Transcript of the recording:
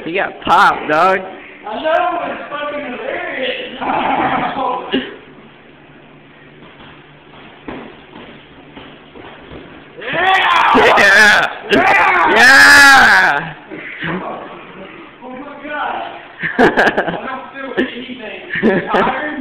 You got popped, dog. I know, it's fucking hilarious. Yeah! Yeah! Yeah! Oh my god. I don't feel anything. Tired?